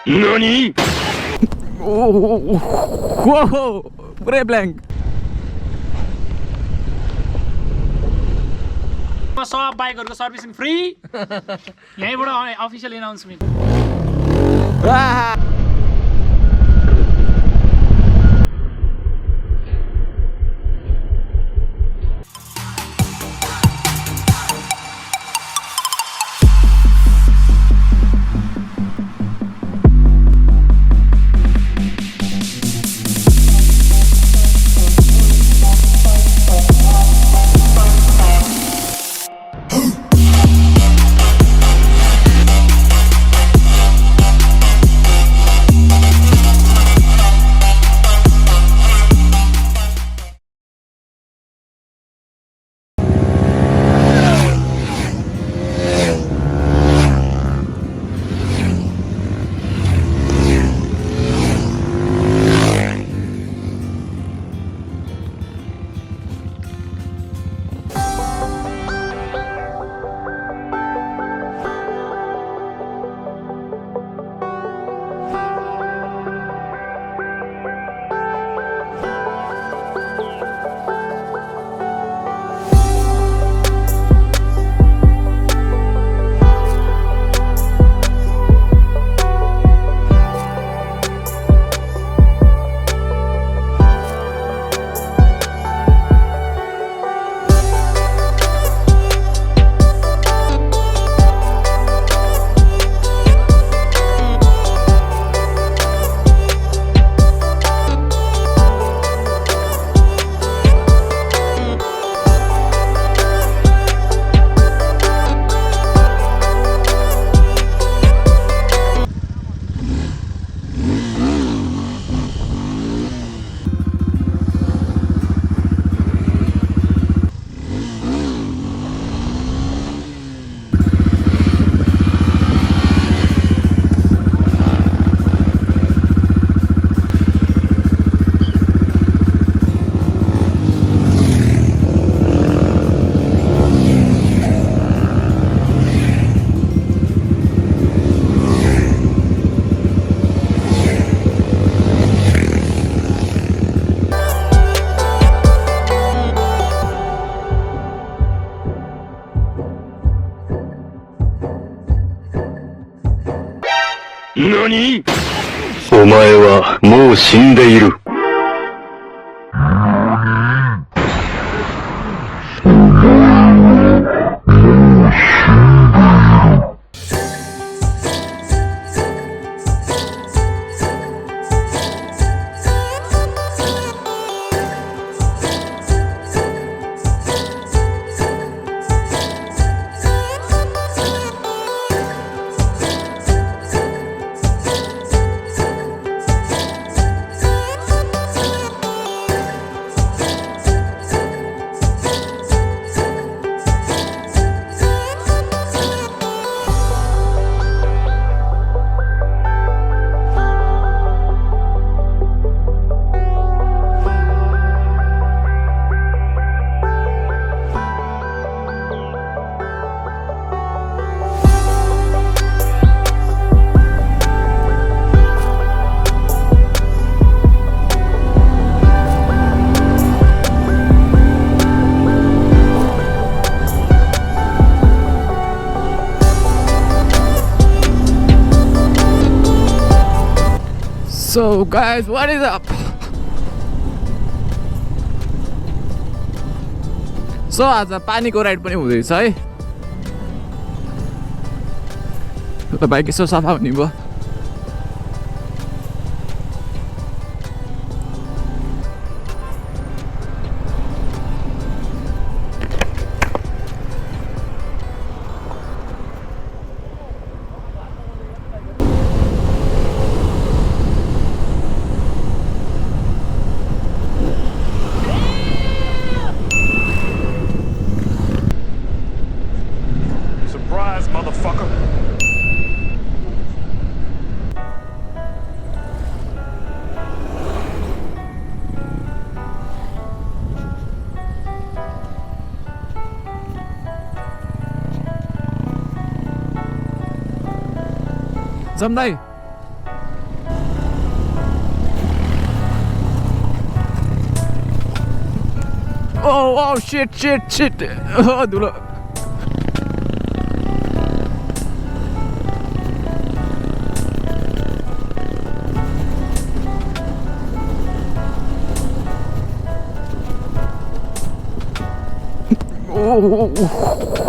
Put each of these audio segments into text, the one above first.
NANI? Whoa! Purai blank. सब बाइकहरुको servicing free यहीँबाट official announcement NANI? お前はもう死んでいる。So guys, what is up? So आज पानीको ride पनि हुँदैछ है। त बाइक यसो सफा हुने भयो। जम्दाई Oh shit. Oh, धुलो.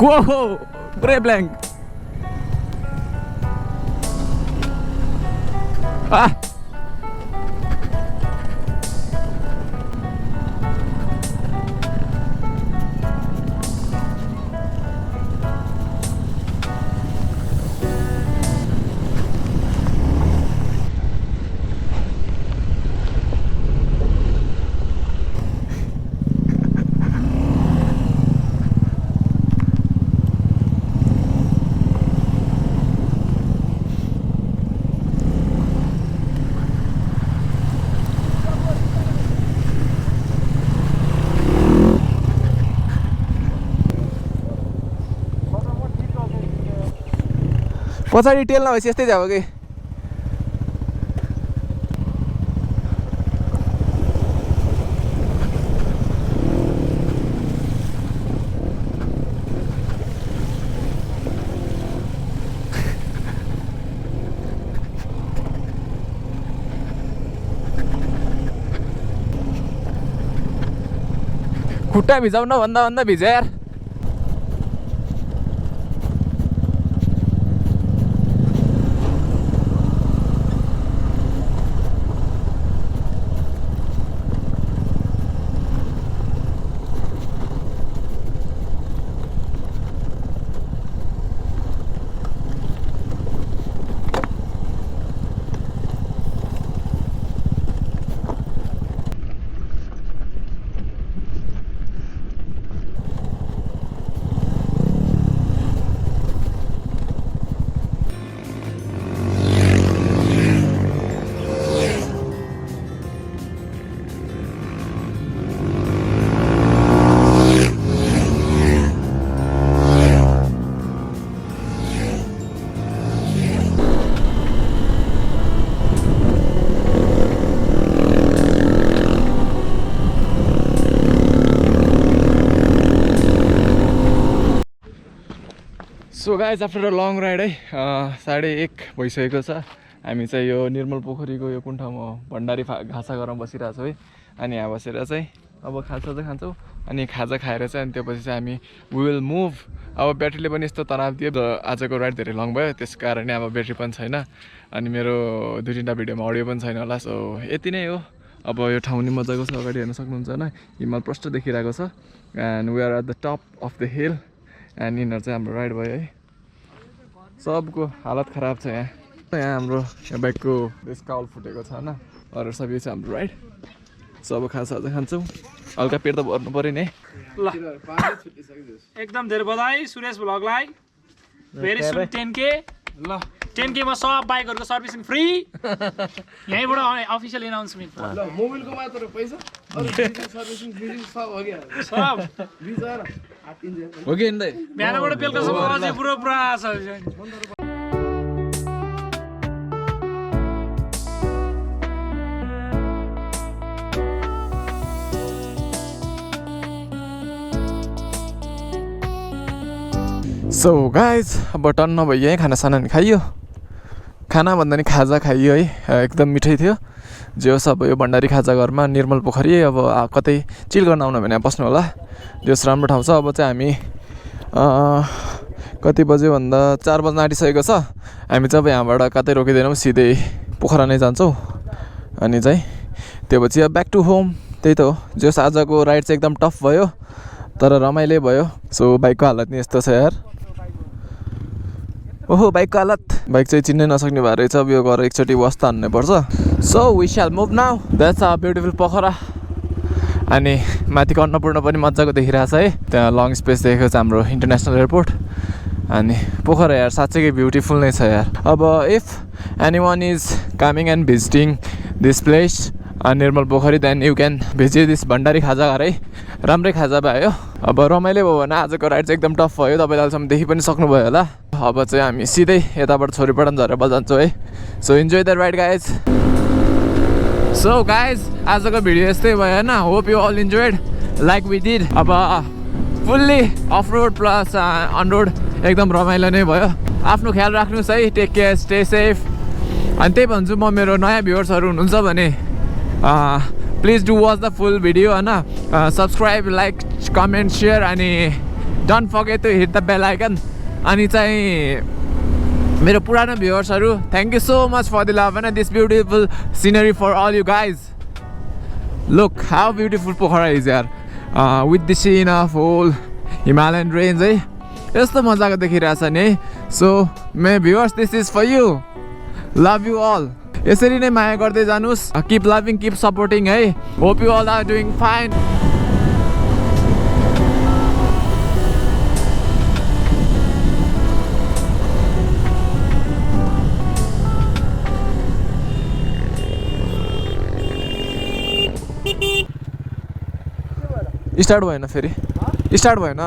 Whoa, brave blank. Ah. पछाडि टेल नभएपछि यस्तै जाऊ कि खुट्टा भिजाउ न भन्दा भिजा यार so guys after a long ride है 1:30 भइसकेको छ हामी चाहिँ यो निर्मल पोखरीको यो कुन ठाउँमा भण्डारी घाँसा घरमा बसिरहेको छौँ है अनि यहाँ बसेर चाहिँ अब खाजा चाहिँ खान्छौँ अनि खाजा खाएर चाहिँ अनि त्यसपछि चाहिँ हामी वी विल मुभ अब ब्याट्रीले पनि यस्तो तनाव दियो आजको राइड धेरै लङ भयो त्यस कारणले अब ब्याट्री पनि छैन अनि मेरो 2-3टा भिडियोमा अडियो पनि छैन होला सो यति नै हो अब यो ठाउँ नि मजाको छ अगाडि हेर्न सक्नुहुन्छ होइन हिमाल प्रष्ट देखिरहेको छ and we are at the top of the hill and यिनीहरू चाहिँ हाम्रो राइड भयो है सबको हालत खराब छ यहाँ हाम्रो बाइकको स्काउल फुटेको छ होइन अरू सबै छ हाम्रो राइड सब खाजा खान्छौँ हल्का पेट त भर्नु पऱ्यो नि ल एकदम धेरै बधाई सुरेश भ्लगलाई भेरी सुन 10K ल 10K मा सब बाइकहरुको सर्भिसिङ फ्री यहीँबाट अफिसियल एनाउन्समेन्ट ल मोबाइलको मात्र पैसा अरु सर्भिसिङ फ्री सब हो गयो सब भिजा र हो कि नि बिहानबाट बेलुकासम्म अझै पुरो पुरा छ सो गाइज अब टन्न भयो यहीँ खानासाना नि खाइयो खाना भन्दा नि खाजा खाइयो है एकदम मिठै थियो जे होस् अब यो भण्डारी खाजा घरमा निर्मल पोखरी अब कतै चिल गर्न आउनु भने बस्नु होला जस राम्रो ठाउँ छ अब चाहिँ हामी कति बज्यो भन्दा 4 बज्न आँटिसकेको छ हामी चाहिँ अब यहाँबाट कतै रोकिँदैनौँ सिधै पोखरा नै जान्छौँ अनि चाहिँ त्यो पछि अब ब्याक टु होम त्यही त हो जस आजको राइड चाहिँ एकदम टफ भयो तर रमाइलो भयो सो बाइकको हालत नि यस्तो छ यार ओहो बाइकको हालत बाइक चाहिँ चिन्नै नसक्ने भएर रहेछ अब यो गरेर एकचोटि वास त हान्नै पर्छ so we shall move now that's a beautiful Pokhara अनि माथिको अन्नपूर्ण पनि मजाको देखिरहेछ है त्यहाँ लङ स्पेस देखेको छ हाम्रो इन्टरनेसनल एयरपोर्ट अनि पोखरा यार साँच्चै ब्युटिफुल नै छ यार अब if anyone is coming and visiting this place Nirmal Pokhari then you can visit this Bhandari Khaja Ghar है राम्रै खाजा भयो अब रमाइलो भयो भने आजको राइड चाहिँ एकदम टफ भयो तपाईँले अहिलेसम्म देखि पनि सक्नुभयो होला अब चाहिँ हामी सिधै यताबाट छोरीपटन झरेर जान्छौँ है so enjoy the ride guys so guys आजको भिडियो यस्तै भयो होइन hope you all enjoyed like we did अब fully off road plus on road एकदम रमाइलो नै भयो आफ्नो ख्याल राख्नुहोस् है टेक केयर स्टे सेफ अनि त्यही भन्छु म मेरो नयाँ भ्युवर्सहरू हुनुहुन्छ भने please do watch the full video होइन सब्सक्राइब लाइक कमेन्ट सेयर अनि don't forget to hit the bell icon अनि चाहिँ मेरो पुरानो भ्युवर्सहरू thank you so much for the love होइन this beautiful scenery for all you guys look how beautiful Pokhara is यार with the scene of whole Himalayan range है यस्तो मजाको देखिरहेछ नि है so my viewers this is for you love you all यसरी नै माया गर्दै जानुहोस् किप लभिङ किप सपोर्टिङ है hope you all are doing fine start भएन फेरि स्टार्ट भएन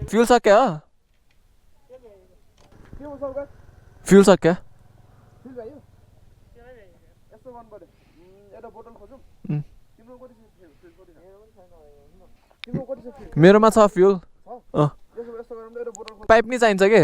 फ्युल सक्यो फ्युल सक्यो मेरोमा छ फ्युल पाइप नि चाहिन्छ के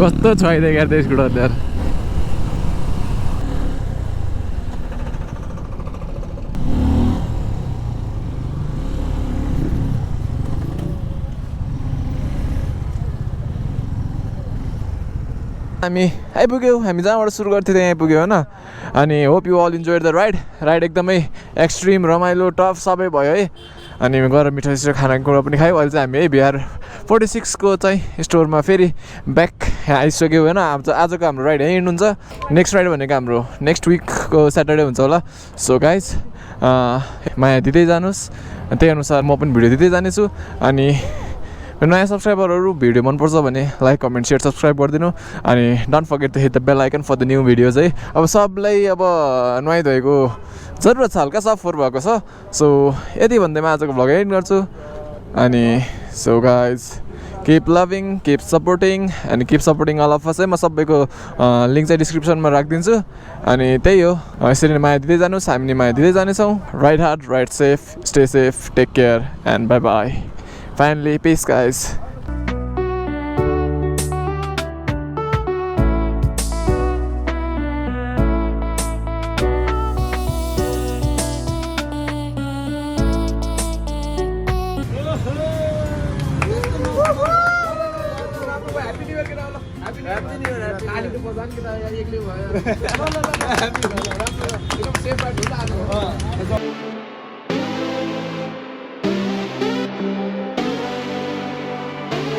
कस्तो छोइदियो यार त्यो स्कुटर यार हामी आइपुग्यौँ हामी जहाँबाट सुरु गर्थ्यौँ त्यहाँ आइपुग्यौँ होइन अनि hope you all enjoy the ride एकदमै एक्सट्रिम रमाइलो टफ सबै भयो है अनि गएर मिठो सिठो खानेकुरा पनि खायौँ अहिले चाहिँ हामी है VR46 को चाहिँ स्टोरमा फेरि ब्याक आइसक्यौँ होइन आजको हाम्रो राइड यहीँ हुन्छ नेक्स्ट राइड भनेको हाम्रो नेक्स्ट विकको स्याटरडे हुन्छ होला सो गाइज माया दिँदै जानुहोस् त्यही अनुसार म पनि भिडियो दिँदै जानेछु अनि नयाँ सब्सक्राइबरहरू भिडियो मनपर्छ भने लाइक कमेन्ट सेयर सब्सक्राइब गरिदिनु अनि don't forget to hit the bell icon for the new videos है अब सबलाई अब नुहाइधुवाइको जरुरत छ हल्का सफ फोहोर भएको छ सो यति भन्दै म आजको भ्लग एन्ड गर्छु अनि so guys keep loving keep supporting and keep supporting all of us है म सबैको लिङ्क चाहिँ डिस्क्रिप्सनमा राखिदिन्छु अनि त्यही हो यसरी नै माया दिँदै जानुहोस् हामी नि माया दिँदै जानेछौँ ride hard ride safe stay safe take care and bye bye finally peace guys Happy New Year.